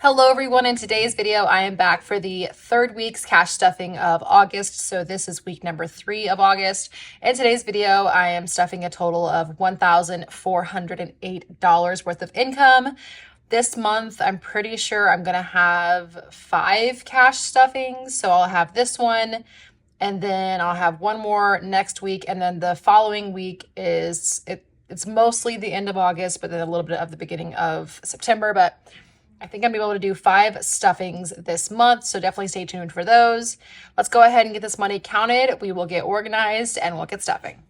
Hello everyone, in today's video I am back for the third week's cash stuffing of August. So this is week number 3 of August. In today's video I am stuffing a total of $1,408 worth of income. This month I'm pretty sure I'm gonna have 5 cash stuffings. So I'll have this one and then I'll have one more next week, and then the following week it's mostly the end of August, but then a little bit of the beginning of September. But I think I'm gonna be able to do 5 stuffings this month, so definitely stay tuned for those. Let's go ahead and get this money counted. We will get organized and we'll get stuffing.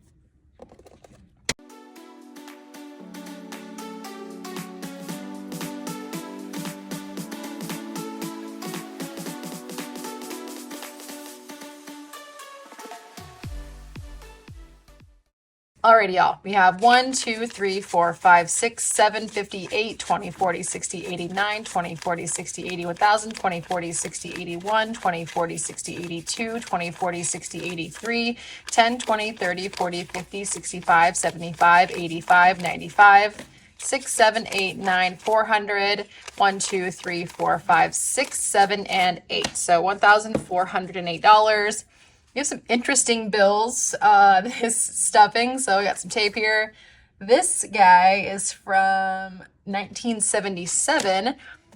Alrighty, y'all. We have 1, 2, 3, 4, 5, 6, 7, 58, 20, 40, 60, 89, 20, 40, 60, 80, 1000, 20, 40, 60, 81, 20, 40, 60, 82, 20, 40, 60, 83, 10, 20, 30, 40, 50, 65, 75, 85, 95, 6, 7, 8, 9, 400, 1, 2, 3, 4, 5, 6, 7, and 8. So $1,408. We have some interesting bills, this stuffing. So we got some tape here. This guy is from 1977.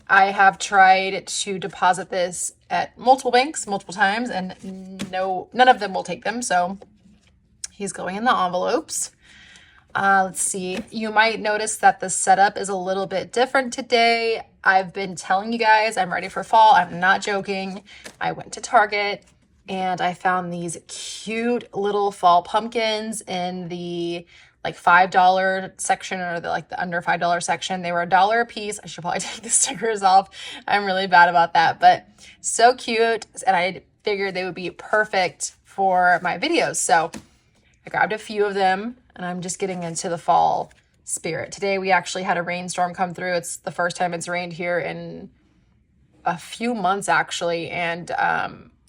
I have tried to deposit this at multiple banks, multiple times, and none of them will take them. So he's going in the envelopes. Let's see. You might notice that the setup is a little bit different today. I've been telling you guys I'm ready for fall. I'm not joking. I went to Target and I found these cute little fall pumpkins in the like $5 section, or the under $5 section. They were $1 a piece. I should probably take the stickers off. I'm really bad about that, but so cute. And I figured they would be perfect for my videos. So I grabbed a few of them and I'm just getting into the fall spirit. Today we actually had a rainstorm come through. It's the first time it's rained here in a few months actually. And,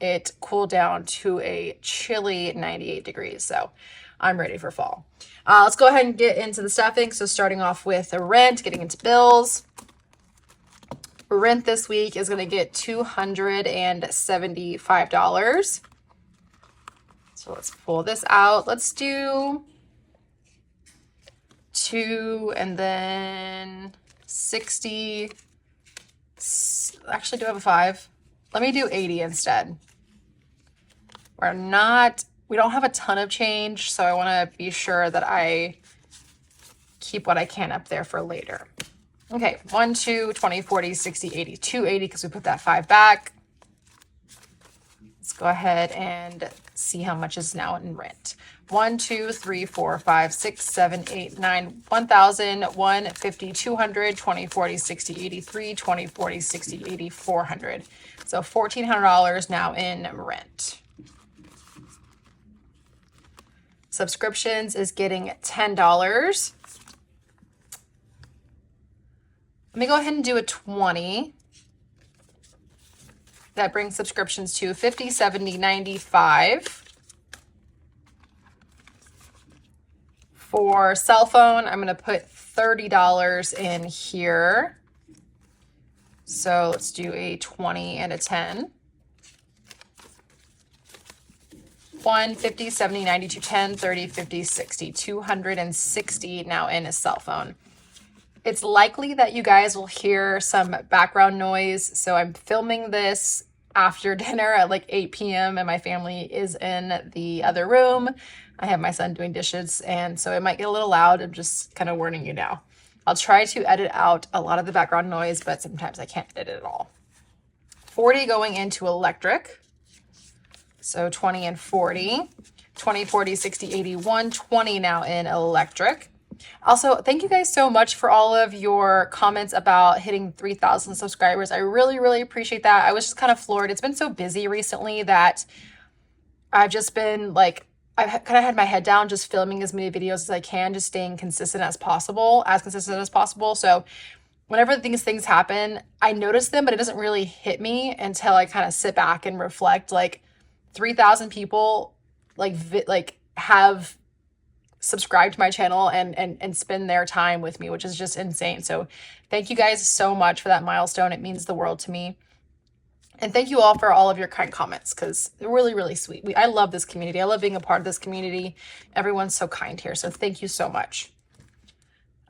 it cooled down to a chilly 98 degrees. So I'm ready for fall. Let's go ahead and get into the stuffing. So starting off with the rent, getting into bills. Rent this week is going to get $275. So let's pull this out. Let's do 2 and then 60. Actually, do I have a 5? Let me do 80 instead. We don't have a ton of change, so I want to be sure that I keep what I can up there for later. Okay, 1, 2, 20, 40, 60, 80, 280, because we put that 5 back. Let's go ahead and see how much is now in rent. 1, 2, 3, 4, 5, 6, 7, 8, 9, 1,000, 150, 200, 20, 40, 60, 83, 20, 40, 60, 80, 400. So $1,400 now in rent. Subscriptions is getting $10. Let me go ahead and do a 20. That brings subscriptions to 50, 70, 95. For cell phone, I'm going to put $30 in here. So let's do a 20 and a 10. 1, 50, 70, 92, 10, 30, 50, 60, 260 now in a cell phone. It's likely that you guys will hear some background noise. So I'm filming this after dinner at like 8 p.m. and my family is in the other room. I have my son doing dishes, and so it might get a little loud. I'm just kind of warning you now. I'll try to edit out a lot of the background noise, but sometimes I can't edit it all. 40 going into electric. So 20 and 40, 20, 40, 60, 80, 120 now in electric. Also, thank you guys so much for all of your comments about hitting 3,000 subscribers. I really, really appreciate that. I was just kind of floored. It's been so busy recently that I've just been like, I've kind of had my head down just filming as many videos as I can, just staying consistent as possible. So whenever things happen, I notice them, but it doesn't really hit me until I kind of sit back and reflect. Like 3,000 people have subscribe to my channel and spend their time with me, which is just insane. So thank you guys so much for that milestone. It means the world to me. And thank you all for all of your kind comments, because they're really, really sweet. I love this community. I love being a part of this community. Everyone's so kind here. So thank you so much.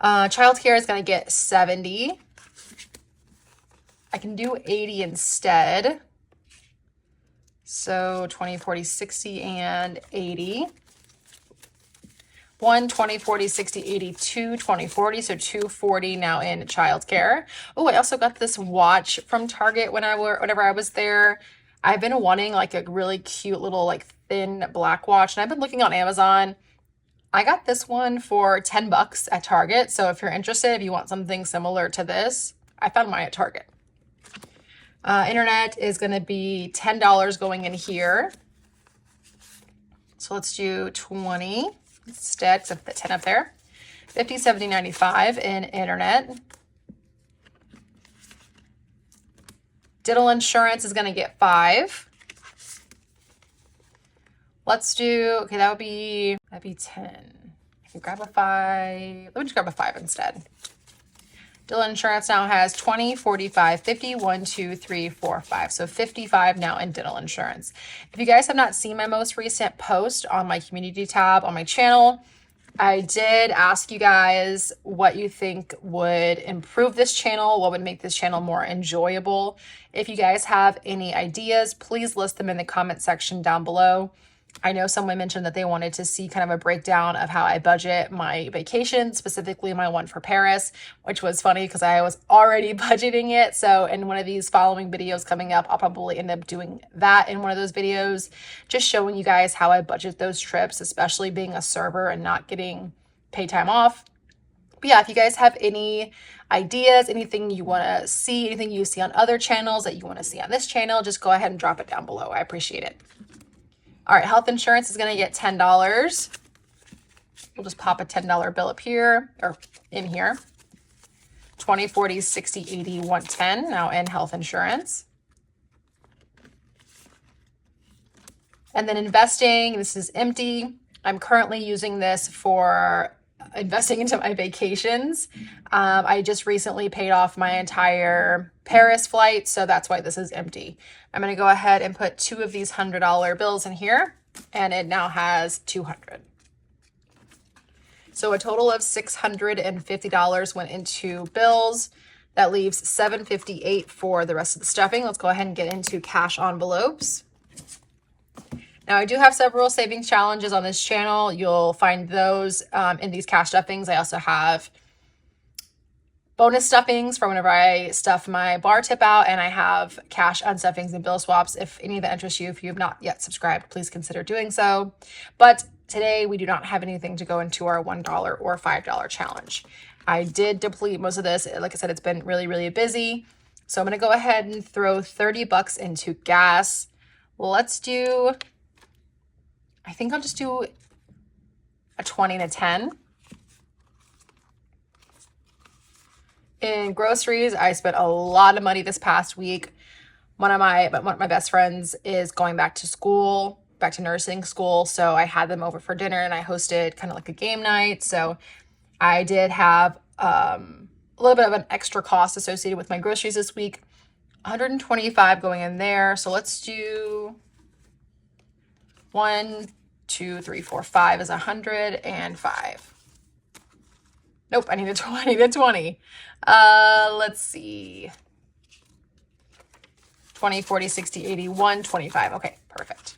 Childcare is going to get 70. I can do 80 instead. So 20, 40, 60, and 80. 1, 20, 40, 60, 80, 2, 20, 40. So 240 now in childcare. Oh, I also got this watch from Target whenever I was there. I've been wanting like a really cute little like thin black watch, and I've been looking on Amazon. I got this one for $10 at Target. So if you're interested, if you want something similar to this, I found mine at Target. Internet is going to be $10 going in here. So let's do 20 instead, because I put the 10 up there. 50, 70, 95 in internet. Dental insurance is going to get 5. Let's do, okay, that'd be 10. I can grab a 5. Let me just grab a 5 instead. Dental insurance now has 20, 45, 50, 1, 2, 3, 4, 5. So 55 now in dental insurance. If you guys have not seen my most recent post on my community tab on my channel, I did ask you guys what you think would improve this channel, what would make this channel more enjoyable. If you guys have any ideas, please list them in the comment section down below. I know someone mentioned that they wanted to see kind of a breakdown of how I budget my vacation, specifically my one for Paris, which was funny because I was already budgeting it. So in one of these following videos coming up, I'll probably end up doing that in one of those videos, just showing you guys how I budget those trips, especially being a server and not getting paid time off. But yeah, if you guys have any ideas, anything you want to see, anything you see on other channels that you want to see on this channel, just go ahead and drop it down below. I appreciate it. All right, health insurance is going to get $10. We'll just pop a $10 bill up here, or in here. 20, 40, 60, 80, 110 now in health insurance. And then investing, this is empty. I'm currently using this for investing into my vacations. I just recently paid off my entire Paris flight, so that's why this is empty. I'm going to go ahead and put 2 of these $100 bills in here, and it now has 200. So a total of $650 went into bills. That leaves $758 for the rest of the stuffing. Let's go ahead and get into cash envelopes. Now, I do have several savings challenges on this channel. You'll find those in these cash stuffings. I also have bonus stuffings for whenever I stuff my bar tip out, and I have cash unstuffings and bill swaps. If any of that interests you, if you have not yet subscribed, please consider doing so. But today, we do not have anything to go into our $1 or $5 challenge. I did deplete most of this. Like I said, it's been really, really busy. So I'm going to go ahead and throw $30 into gas. Let's do... I think I'll just do a 20 and a 10. In groceries, I spent a lot of money this past week. One of my best friends is going back to school, back to nursing school. So I had them over for dinner and I hosted kind of like a game night. So I did have a little bit of an extra cost associated with my groceries this week. 125 going in there. So let's do 1, 2, 3, 4, 5 is 105. Nope, I need a 20. Let's see. 20, 40, 60, 80, 125. Okay, perfect.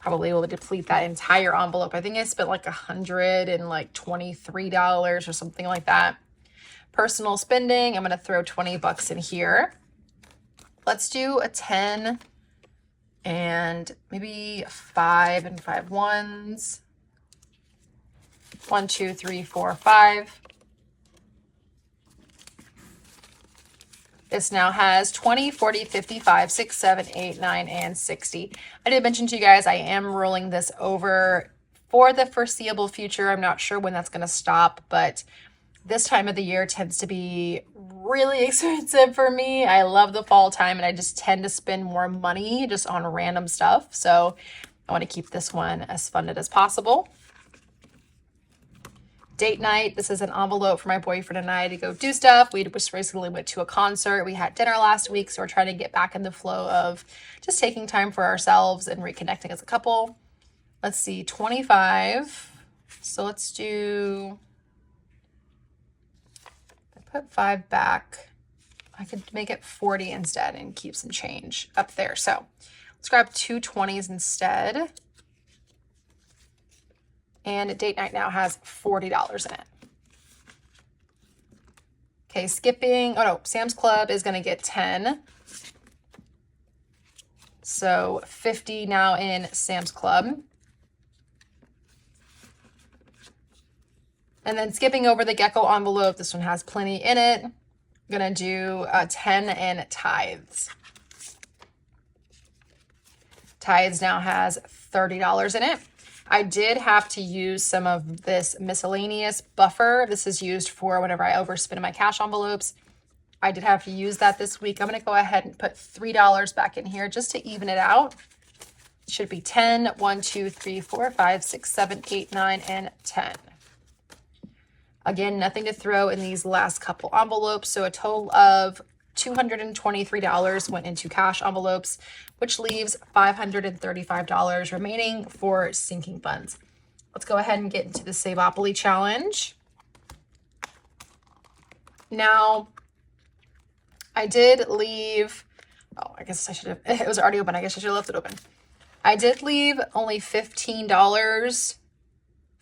Probably will deplete that entire envelope. I think I spent like $123 or something like that. Personal spending, I'm going to throw $20 in here. Let's do a 10 and maybe 5 and 5 ones. 1, 2, 3, 4, 5. This now has 20, 40, 55, 6, 7, 8, 9, and 60. I did mention to you guys I am rolling this over for the foreseeable future. I'm not sure when that's going to stop, but this time of the year tends to be really expensive for me. I love the fall time and I just tend to spend more money just on random stuff. So I want to keep this one as funded as possible. Date night. This is an envelope for my boyfriend and I to go do stuff. We just recently went to a concert. We had dinner last week, so we're trying to get back in the flow of just taking time for ourselves and reconnecting as a couple. Let's see, 25. So let's do, I put 5 back. I could make it 40 instead and keep some change up there. So let's grab 2 20s instead. And date night now has $40 in it. Okay, skipping, oh no, Sam's Club is gonna get 10. So 50 now in Sam's Club. And then skipping over the Gecko envelope, this one has plenty in it. I'm gonna do 10 in Tithes. Tithes now has $30 in it. I did have to use some of this miscellaneous buffer. This is used for whenever I overspend my cash envelopes. I did have to use that this week. I'm gonna go ahead and put $3 back in here just to even it out. It should be 10, 1, 2, 3, 4, 5, 6, 7, 8, 9, and 10. Again, nothing to throw in these last couple envelopes. So a total of $223 went into cash envelopes, which leaves $535 remaining for sinking funds. Let's go ahead and get into the Saveopoly challenge. Now, I did leave, oh, I guess I should have, it was already open. I guess I should have left it open. I did leave only $15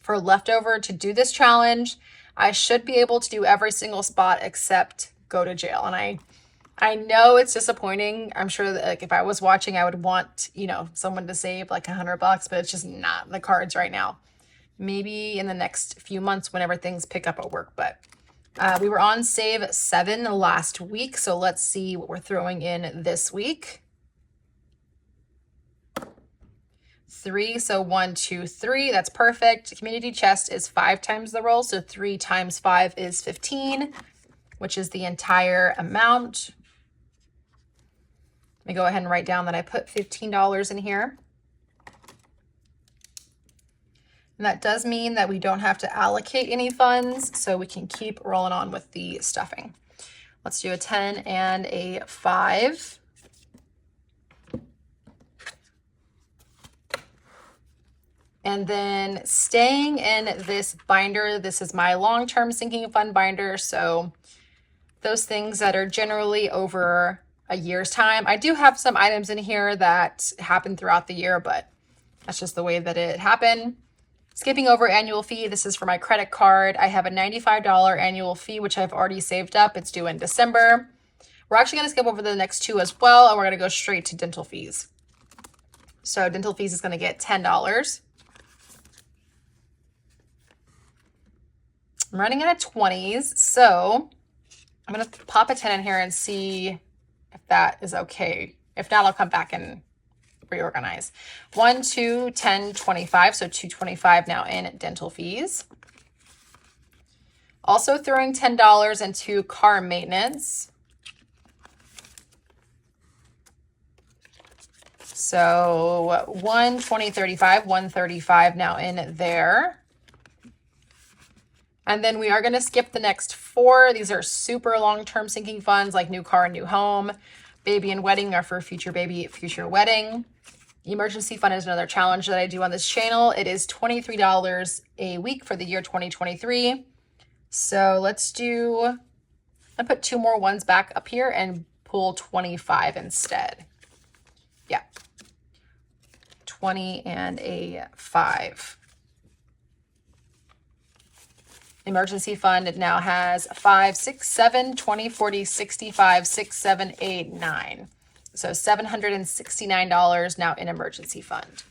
for leftover to do this challenge. I should be able to do every single spot except go to jail. And I know it's disappointing. I'm sure that like if I was watching, I would want, you know, someone to save like $100, but it's just not in the cards right now. Maybe in the next few months whenever things pick up at work. But we were on save 7 last week. So let's see what we're throwing in this week. 3, so 1, 2, 3, that's perfect. Community chest is 5 times the roll, so 3 times 5 is 15, which is the entire amount. Let me go ahead and write down that I put $15 in here. And that does mean that we don't have to allocate any funds, so we can keep rolling on with the stuffing. Let's do a 10 and a 5. And then staying in this binder, this is my long-term sinking fund binder. So those things that are generally over a year's time. I do have some items in here that happen throughout the year, but that's just the way that it happened. Skipping over annual fee, this is for my credit card. I have a $95 annual fee, which I've already saved up. It's due in December. We're actually going to skip over the next 2 as well, and we're going to go straight to dental fees. So dental fees is going to get $10. I'm running out of 20s, so I'm going to pop a 10 in here and see if that is okay. If not, I'll come back and reorganize. 1, 2, 10, 25, so $225 now in dental fees. Also throwing $10 into car maintenance. So 1, 20, 35, 135 now in there. And then we are going to skip the next 4. These are super long-term sinking funds like new car and new home. Baby and wedding are for future baby, future wedding. Emergency fund is another challenge that I do on this channel. It is $23 a week for the year 2023. So let's do, I put 2 more ones back up here and pull 25 instead. Yeah. 20 and a 5. Emergency fund, it now has 5, 6, 7, 20, 40, 65, 6, 7, 8, 9. So $769 now in emergency fund.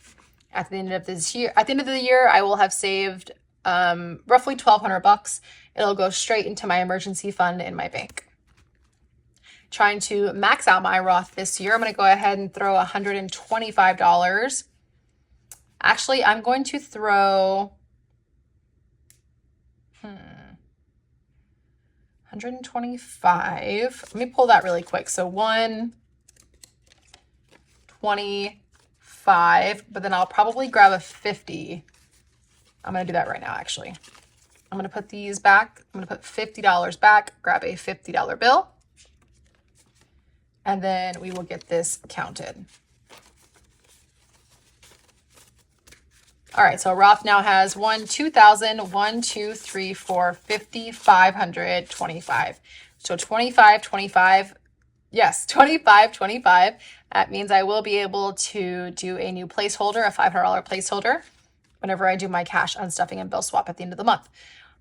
At the end of this year, at the end of the year, I will have saved roughly $1,200. It'll go straight into my emergency fund in my bank. Trying to max out my Roth this year. I'm going to go ahead and throw $125. Actually, I'm going to throw 125. Let me pull that really quick. So 125 25, but then I'll probably grab a 50. I'm going to do that right now, actually. I'm going to put these back. I'm going to put $50 back, grab a $50 bill, and then we will get this counted. All right, so Roth now has 2,000, 1, 2, 3, 4, 50, 500, 25. So 25, 25, yes, 25, 25. That means I will be able to do a new placeholder, a $500 placeholder, whenever I do my cash unstuffing and bill swap at the end of the month.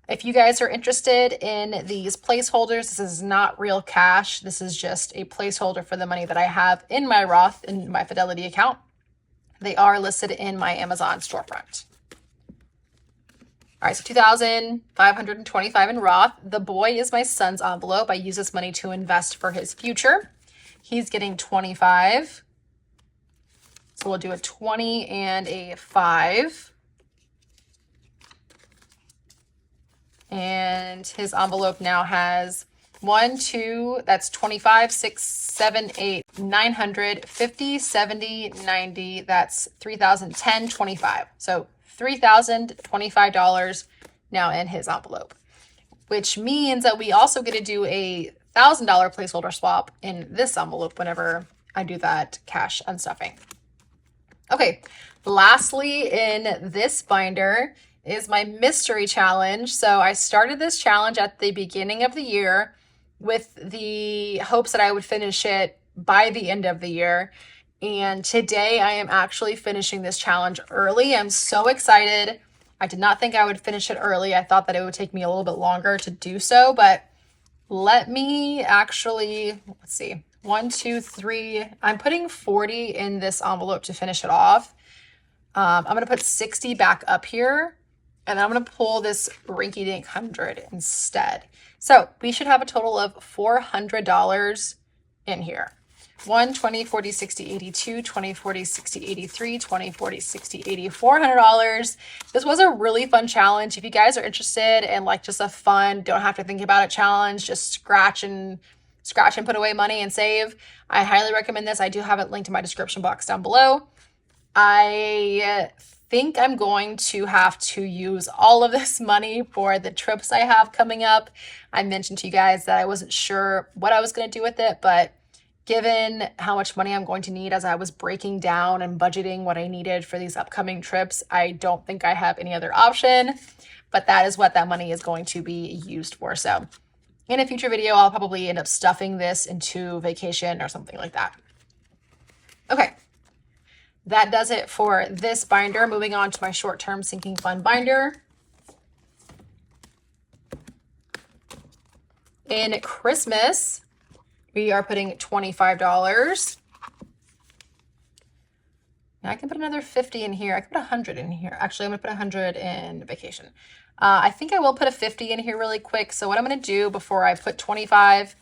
If you guys are interested in these placeholders, this is not real cash. This is just a placeholder for the money that I have in my Roth, in my Fidelity account. They are listed in my Amazon storefront. All right, so 2,525 in Roth. The boy is my son's envelope. I use this money to invest for his future. He's getting 25. So we'll do a 20 and a 5. And his envelope now has 1, 2, that's 25, 6, 7, 8, 900, 50, 70, 90, that's 3,000, 10, 25. So $3,025 now in his envelope, which means that we also get to do a $1,000 placeholder swap in this envelope whenever I do that cash unstuffing. Okay, lastly in this binder is my mystery challenge. So I started this challenge at the beginning of the year with the hopes that I would finish it by the end of the year. And today I am actually finishing this challenge early. I'm so excited. I did not think I would finish it early. I thought that it would take me a little bit longer to do so, but let me actually, let's see, 1, 2, 3. I'm putting 40 in this envelope to finish it off. I'm going to put 60 back up here. And then I'm going to pull this rinky-dink 100 instead. So we should have a total of $400 in here. 1, 20, 40, 60, 82, 20, 40, 60, 83, 20, 40, 60, 80, $400. This was a really fun challenge. If you guys are interested in like just a fun, don't have to think about it challenge, just scratch and put away money and save, I highly recommend this. I do have it linked in my description box down below. I think I'm going to have to use all of this money for the trips I have coming up. I mentioned to you guys that I wasn't sure what I was going to do with it, but given how much money I'm going to need as I was breaking down and budgeting what I needed for these upcoming trips, I don't think I have any other option, but that is what that money is going to be used for. So in a future video, I'll probably end up stuffing this into vacation or something like that. Okay. That does it for this binder. Moving on to my short-term sinking fund binder. In Christmas, we are putting $25. Now I can put another 50 in here. I can put 100 in here. Actually, I'm going to put 100 in vacation. I think I will put a 50 in here really quick. So what I'm going to do before I put 25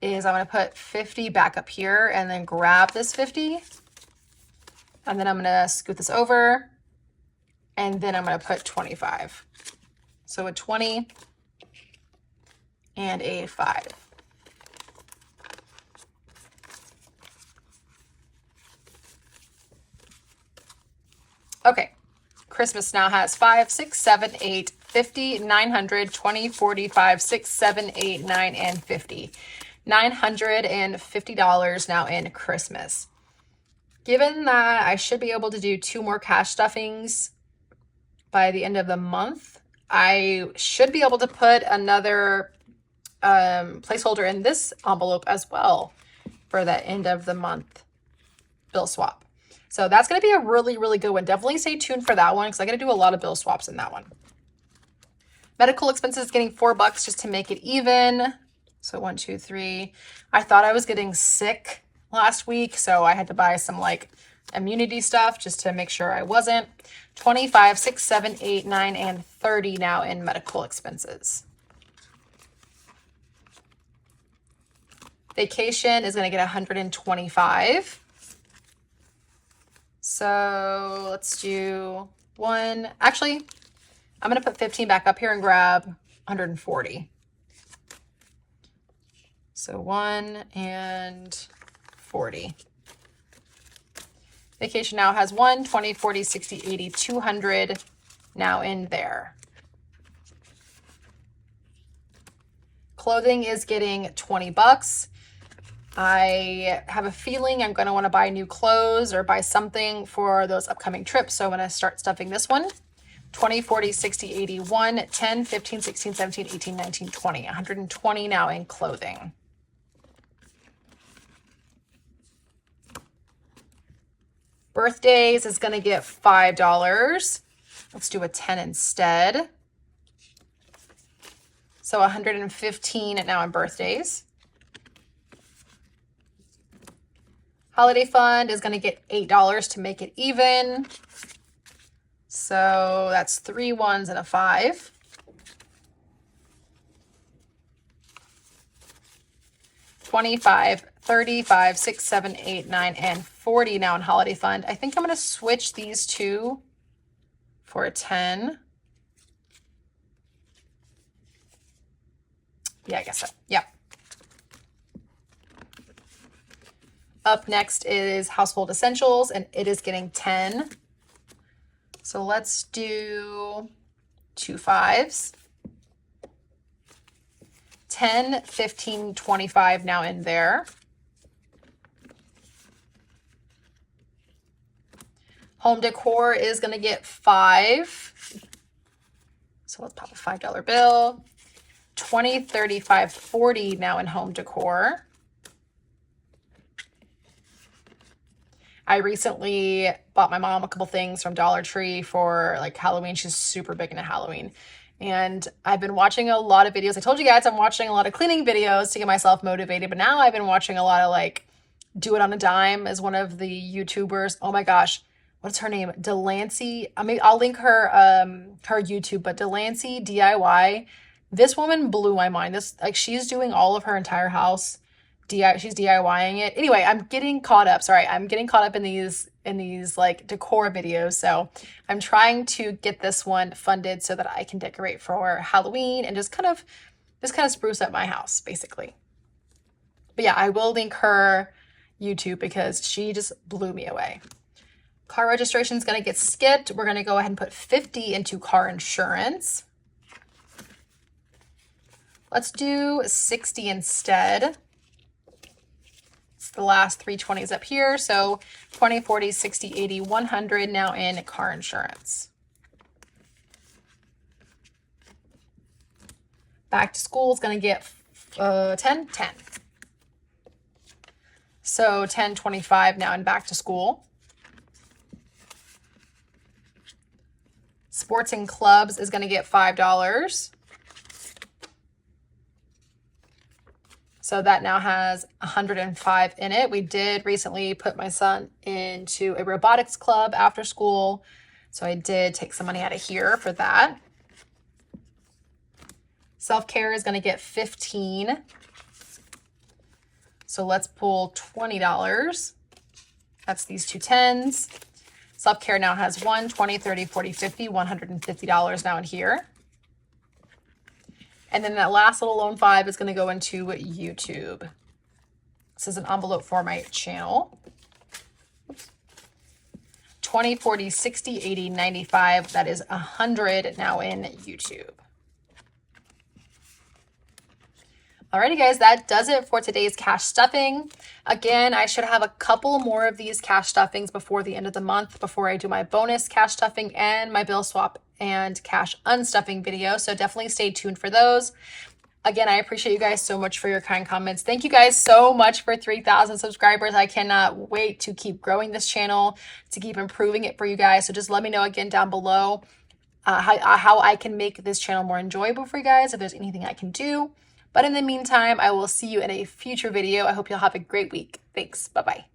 is I'm going to put 50 back up here and then grab this 50. And then I'm going to scoot this over, and then I'm going to put 25. So a 20 and a 5. Okay, Christmas now has 5, 6, 7, 8, 50, 900, 20, 45, 6, 7, 8, 9, and 50. $950 now in Christmas. Given that I should be able to do 2 more cash stuffings by the end of the month, I should be able to put another placeholder in this envelope as well for the end of the month bill swap. So that's going to be a really, really good one. Definitely stay tuned for that one because I got to do a lot of bill swaps in that one. Medical expenses getting $4 just to make it even. So 1, 2, 3. I thought I was getting sick last week, so I had to buy some like immunity stuff just to make sure I wasn't. 25, 6, 7, 8, 9, and 30 now in medical expenses. Vacation is going to get 125. So let's do 1. Actually, I'm going to put 15 back up here and grab 140. So 1 and 40. Vacation now has 1, 20, 40, 60, 80, 200 now in there. Clothing is getting 20 bucks. I have a feeling I'm going to want to buy new clothes or buy something for those upcoming trips. So I'm going to start stuffing this one. 20, 40, 60, 81, 10, 15, 16, 17, 18, 19, 20. 120 now in clothing. Birthdays is going to get $5. Let's do a 10 instead. So 115 now in birthdays. Holiday fund is going to get $8 to make it even. So that's 3 1s and a 5. $25, $35, 6, 7, 8, 9, and 40 now in holiday fund. I think I'm going to switch these two for a 10. Yeah, I guess so. Yeah. Up next is household essentials, and it is getting 10. So let's do 2 5s. 10, 15, 25 now in there. Home decor is going to get 5. So let's pop a $5 bill. 20, 35, 40 now in home decor. I recently bought my mom a couple things from Dollar Tree for like Halloween. She's super big into Halloween. And I've been watching a lot of videos. I told you guys I'm watching a lot of cleaning videos to get myself motivated. But now I've been watching a lot of like Do It on a Dime as one of the YouTubers. Oh my gosh. What's her name? Delancey. I mean, I'll link her her YouTube, but Delancey DIY. This woman blew my mind. This like she's doing all of her entire house. She's DIYing it. Anyway, I'm getting caught up. Sorry, I'm getting caught up in these like decor videos. So I'm trying to get this one funded so that I can decorate for Halloween and just kind of spruce up my house, basically. But yeah, I will link her YouTube because she just blew me away. Car registration is going to get skipped. We're going to go ahead and put 50 into car insurance. Let's do 60 instead. It's the last 3 20s up here. So 20, 40, 60, 80, 100 now in car insurance. Back to school is going to get 10. So 10, 25 now in back to school. Sports and clubs is going to get $5. So that now has 105 in it. We did recently put my son into a robotics club after school. So I did take some money out of here for that. Self-care is going to get 15. So let's pull $20. That's these 2 10s. Self-care now has 1, 20, 30, 40, 50, $150 now in here. And then that last little lone 5 is going to go into YouTube. This is an envelope for my channel. 20, 40, 60, 80, 95. That is 100 now in YouTube. Alrighty guys, that does it for today's cash stuffing. Again, I should have a couple more of these cash stuffings before the end of the month, before I do my bonus cash stuffing and my bill swap and cash unstuffing video. So definitely stay tuned for those. Again, I appreciate you guys so much for your kind comments. Thank you guys so much for 3,000 subscribers. I cannot wait to keep growing this channel, to keep improving it for you guys. So just let me know again down below how I can make this channel more enjoyable for you guys, if there's anything I can do. But in the meantime, I will see you in a future video. I hope you'll have a great week. Thanks. Bye-bye.